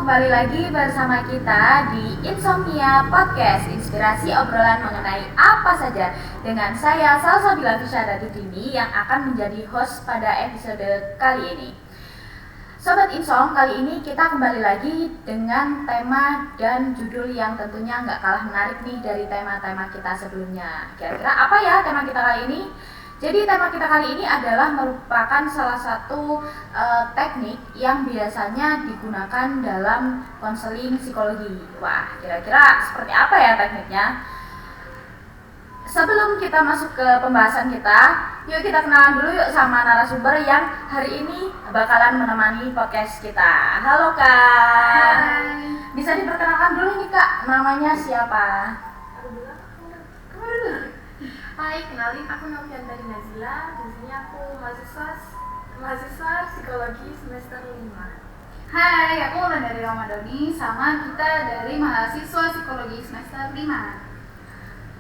kembali lagi bersama kita di Insomnia Podcast, inspirasi obrolan mengenai apa saja. Dengan saya Salsabila Fisyadatuddini yang akan menjadi host pada episode kali ini. Sobat Insom, kali ini kita kembali lagi dengan tema dan judul yang tentunya nggak kalah menarik nih dari tema-tema kita sebelumnya. Kira-kira apa ya tema kita kali ini? Jadi tema kita kali ini adalah merupakan salah satu teknik yang biasanya digunakan dalam konseling psikologi. Wah, kira-kira seperti apa ya tekniknya? Sebelum kita masuk ke pembahasan kita, yuk kita kenalan dulu yuk sama narasumber yang hari ini bakalan menemani podcast kita. Halo Kak. Hai. Bisa diperkenalkan dulu nih Kak, namanya siapa? Hai, kenalin aku Novianta Nazila. Di sini aku mahasiswa psikologi semester 5. Hai, aku Ulan dari Ramadhani, sama kita dari mahasiswa psikologi semester 5.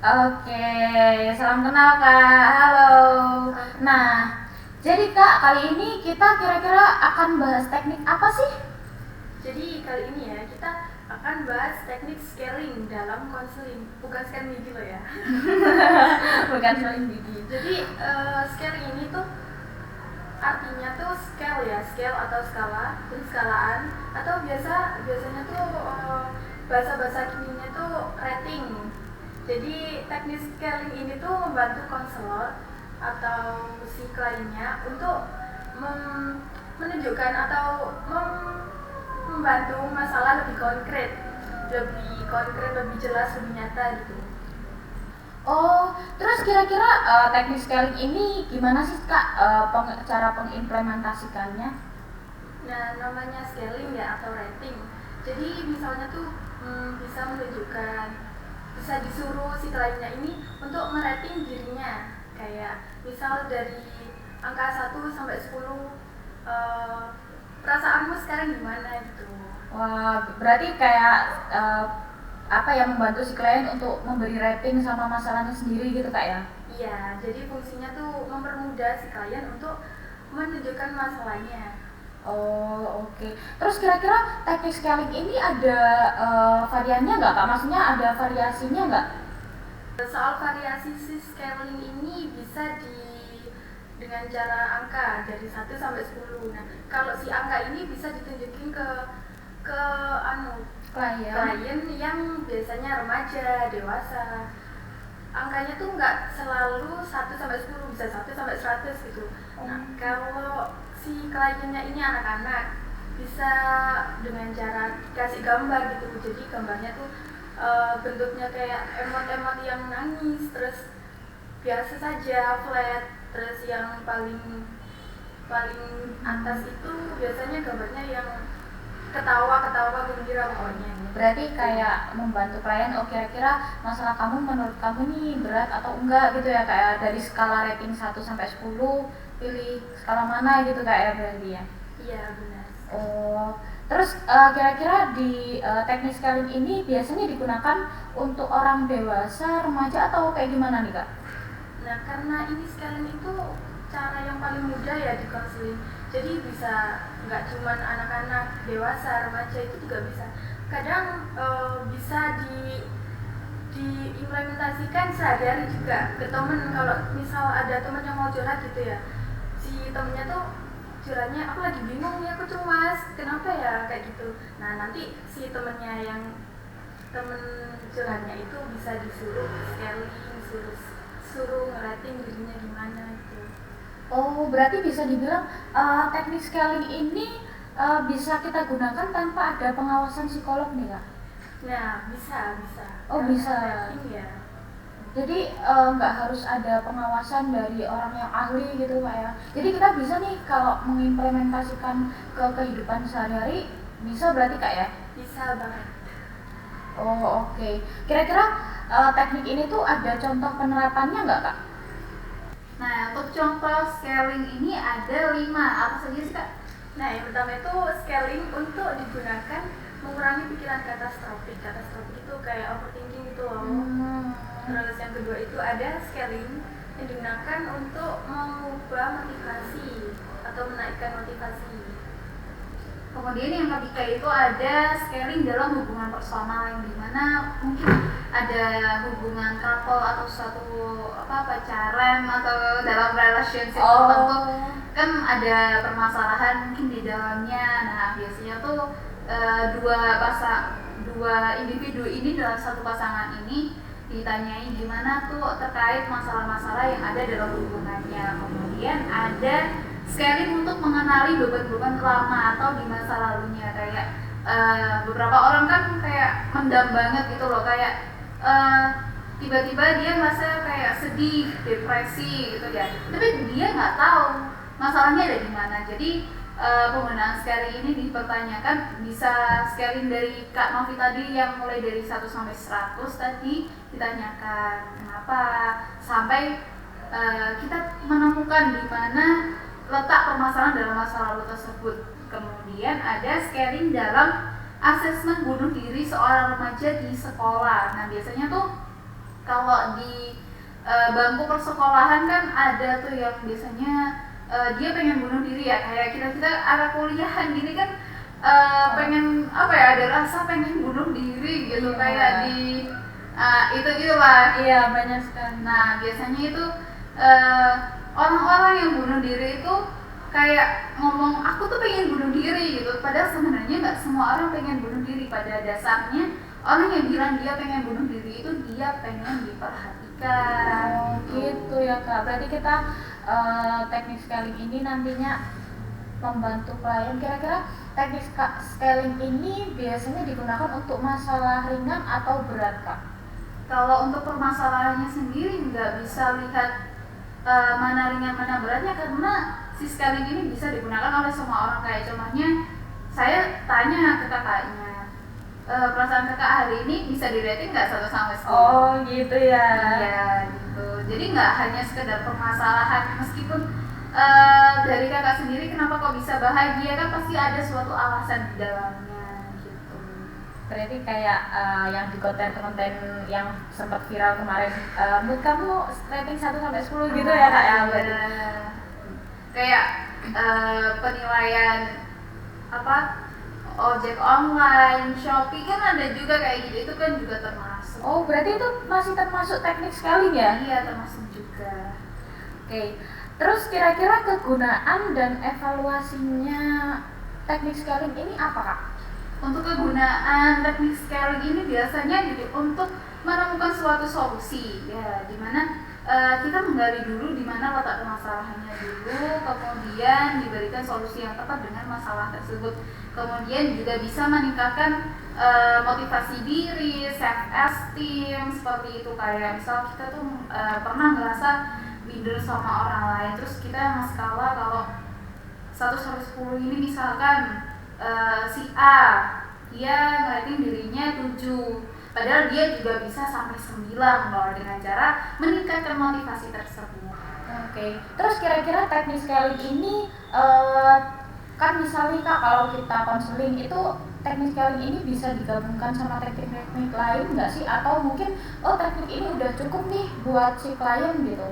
Oke, salam kenal Kak. Halo. Nah, jadi Kak, kali ini kita kira-kira akan bahas teknik apa sih? Jadi kali ini ya kita akan bahas teknik scaling dalam konseling. Bukan scaling gigi loh ya. Bukan scaling gigi. Jadi scaling ini tuh artinya tuh scale ya, scale atau skala, penskalaan, atau biasanya tuh bahasa kininya tuh rating. Jadi teknik scaling ini tuh membantu konselor atau si kliennya untuk menunjukkan atau membantu masalah lebih konkret, lebih jelas, lebih nyata gitu. Oh, terus kira-kira teknik scaling ini gimana sih Kak cara pengimplementasikannya? Nah, namanya scaling ya atau rating. Jadi misalnya tuh bisa menunjukkan, bisa disuruh si kliennya ini untuk merating dirinya. Kayak misal dari angka 1 sampai 10 perasaanmu sekarang gimana gitu. Wah, berarti kayak apa ya, membantu si klien untuk memberi rating sama masalahnya sendiri gitu Kak ya? Iya, jadi fungsinya tuh mempermudah si klien untuk menunjukkan masalahnya. Oh, oke. Terus kira-kira teknik scaling ini ada variannya nggak Kak? Maksudnya ada variasinya nggak? Soal variasi si scaling ini bisa dengan cara angka dari 1 sampai 10. Nah, kalau si angka ini bisa ditunjukin ke klien yang biasanya remaja, dewasa. Angkanya tuh nggak selalu 1 sampai 10, bisa 1 sampai 100 gitu. Nah, kalau si kliennya ini anak-anak, bisa dengan cara kasih gambar gitu. Jadi gambarnya tuh bentuknya kayak emot-emot yang nangis, terus biasa saja flat, terus yang paling atas itu biasanya gambarnya yang ketawa gembira pokoknya. Berarti kayak membantu klien, oh kira-kira masalah kamu menurut kamu nih berat atau enggak gitu ya, kayak dari skala rating 1 sampai 10 pilih skala mana gitu kayak berarti ya? Iya benar. Oh, terus kira-kira di teknik scaling ini biasanya digunakan untuk orang dewasa, remaja atau kayak gimana nih Kak? Nah, karena ini scaling itu cara yang paling mudah ya di konseling. Jadi bisa nggak cuma anak-anak, dewasa, remaja itu juga bisa. Kadang bisa diimplementasikan sehari-hari juga ke temen. Kalau misal ada temen yang mau curhat gitu ya, si temennya tuh curhatnya, aku lagi bingung nih, aku cemas, kenapa ya, kayak gitu. Nah, nanti si temen curhatnya itu bisa disuruh scaling, suruh ngerating dirinya gimana gitu. Oh, berarti bisa dibilang teknik scaling ini bisa kita gunakan tanpa ada pengawasan psikolog nih Kak? Nah, bisa. Oh, bisa. Iya. Jadi nggak harus ada pengawasan dari orang yang ahli gitu Pak ya. Jadi kita bisa nih kalau mengimplementasikan ke kehidupan sehari-hari, bisa berarti Kak ya? Bisa banget. Oh, oke. Kira-kira teknik ini tuh ada contoh penerapannya nggak Kak? Nah, untuk contoh scaling ini ada 5. Apa saja sih Kak? Nah, yang pertama itu scaling untuk digunakan mengurangi pikiran katastrofik. Katastrofik itu kayak overthinking gitu loh. Terus yang kedua itu ada scaling yang digunakan untuk mengubah motivasi atau menaikkan motivasi. Kemudian yang ketiga itu ada scaling dalam hubungan personal, yang dimana mungkin ada hubungan couple atau suatu pacaran atau dalam relationship tertentu kan ada permasalahan mungkin di dalamnya. Nah biasanya tuh dua individu ini dalam satu pasangan ini ditanyai gimana tuh terkait masalah-masalah yang ada dalam hubungannya. Kemudian ada scaling untuk mengenali beban-beban lama atau di masa lalunya, kayak beberapa orang kan kayak mendam banget gitu loh, kayak tiba-tiba dia merasa kayak sedih, depresi gitu ya, tapi dia nggak tahu masalahnya ada di mana. Jadi penggunaan scaling ini dipertanyakan, bisa scaling dari Kak Novi tadi yang mulai dari 1 sampai 100 tadi ditanyakan kenapa sampai kita menemukan di mana letak permasalahan dalam masa lalu tersebut. Kemudian ada scaling dalam asesmen bunuh diri seorang remaja di sekolah. Nah biasanya tuh kalau di bangku persekolahan kan ada tuh yang biasanya dia pengen bunuh diri ya, kayak kita arah kuliahan gini kan pengen ada rasa pengen bunuh diri gitu, kayak di itulah. Iya, banyak sekali. Nah biasanya itu orang-orang yang bunuh diri itu kayak ngomong aku tuh pengen bunuh diri gitu, padahal sebenarnya nggak semua orang pengen bunuh diri. Pada dasarnya orang yang bilang dia pengen bunuh diri itu dia pengen diperhatikan. Gitu ya Kak, berarti kita teknik scaling ini nantinya membantu klien. Kira-kira teknik scaling ini biasanya digunakan untuk masalah ringan atau berat Kak? Kalau untuk permasalahannya sendiri nggak bisa lihat mana ringan mana beratnya, karena si scaling ini bisa digunakan oleh semua orang. Kayak contohnya saya tanya ke kakaknya, perasaan kakak hari ini bisa di rating nggak 1 sampai 10? Oh gitu ya. Iya gitu. Jadi nggak hanya sekedar permasalahan, meskipun dari kakak sendiri kenapa kok bisa bahagia, kan pasti ada suatu alasan di dalamnya gitu. Berarti kayak yang di konten-konten yang sempat viral kemarin, mood kamu rating 1 sampai 10 gitu ya Kak ya? Berarti. Kayak penilaian ojek online, Shopee kan ada juga kayak gitu, itu kan juga termasuk. Oh berarti itu masih termasuk teknik scaling ya? Iya termasuk juga. Oke, terus kira-kira kegunaan dan evaluasinya teknik scaling ini apa Kak? Untuk kegunaan teknik scaling ini biasanya untuk menemukan suatu solusi ya, dimana kita menggali dulu di mana letak permasalahannya dulu, kemudian diberikan solusi yang tepat dengan masalah tersebut. Kemudian juga bisa meningkatkan motivasi diri, self esteem seperti itu. Kayak misal kita tuh pernah ngerasa minder sama orang lain, terus kita masalah kalau 1 sampai 10 ini misalkan si A dia ngeliatin dirinya 7, padahal dia juga bisa sampai 9 loh, dengan cara meningkatkan motivasi tersebut. Oke, terus kira-kira teknik scaling ini kan misalnya Kak kalau kita konseling itu teknik scaling ini bisa digabungkan sama teknik-teknik lain nggak sih? Atau mungkin teknik ini udah cukup nih buat si klien gitu?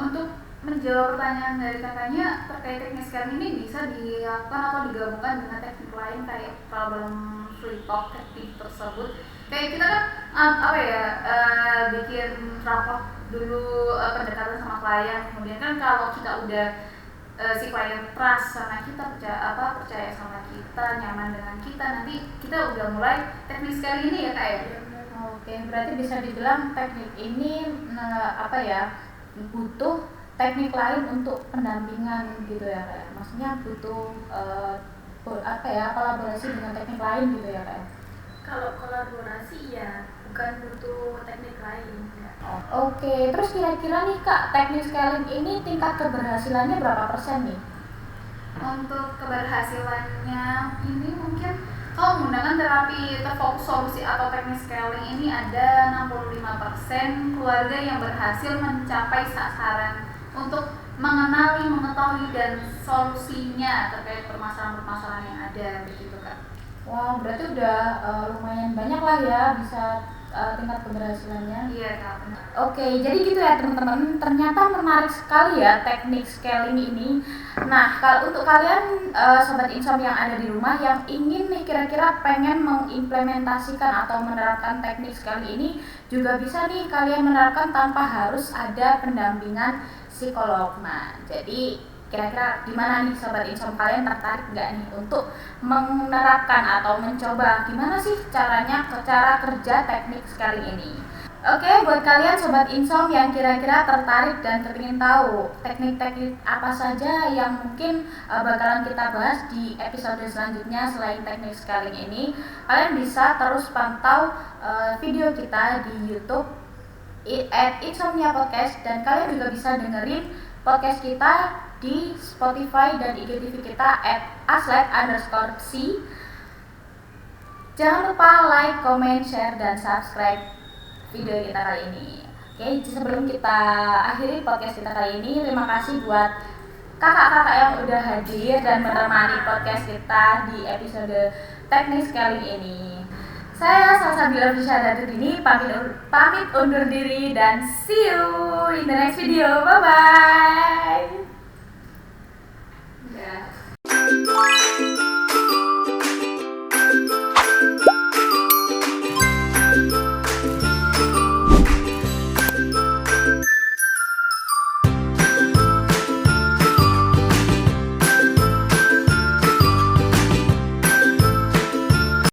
Untuk menjawab pertanyaan dari kakaknya terkait teknik scaling ini bisa dilakukan atau digabungkan dengan teknik lain kayak problem free talk teknik tersebut. Kayak kita kan bikin rapor dulu pendekatan sama klien, kemudian kan kalau kita udah si klien trust sama kita, percaya sama kita, nyaman dengan kita, nanti kita udah mulai teknik scaling ini ya Kak ya. Oke, berarti bisa dibilang teknik ini butuh teknik lain untuk pendampingan gitu ya Kak. Maksudnya butuh kolaborasi dengan teknik lain gitu ya Kak. Kalau kolaborasi ya bukan butuh teknik lain ya. Oke, terus kira-kira nih Kak, teknik scaling ini tingkat keberhasilannya berapa persen nih? Untuk keberhasilannya ini mungkin kalau menggunakan terapi terfokus solusi atau teknik scaling ini ada 65% keluarga yang berhasil mencapai sasaran untuk mengenali, mengetahui dan solusinya terkait permasalahan-permasalahan yang ada begitu Kak. Wah, berarti udah lumayan banyak lah ya bisa tingkat keberhasilannya. Iya Kak, benar. Oke, jadi gitu ya teman-teman. Ternyata menarik sekali ya teknik scaling ini. Nah, kalau untuk kalian sobat Insom yang ada di rumah yang ingin nih kira-kira pengen mengimplementasikan atau menerapkan teknik scaling ini, juga bisa nih kalian menerapkan tanpa harus ada pendampingan psikolog. Nah, jadi kira-kira gimana nih sobat Insom, kalian tertarik nggak nih untuk menerapkan atau mencoba gimana sih caranya, cara kerja teknik scaling ini? Oke, buat kalian sobat Insom yang kira-kira tertarik dan kepingin tahu teknik-teknik apa saja yang mungkin bakalan kita bahas di episode selanjutnya selain teknik scaling ini, kalian bisa terus pantau video kita di YouTube @insomnia podcast, dan kalian juga bisa dengerin podcast kita di Spotify dan IGTV kita @aslet_c. Jangan lupa like, comment, share, dan subscribe video kita kali ini. Oke, sebelum kita akhiri podcast kita kali ini, terima kasih buat kakak-kakak yang udah hadir dan menemani podcast kita di episode teknik kali ini. Saya Salsabila Fisyadatul pamit undur diri dan see you in the next video. Bye bye. Ya.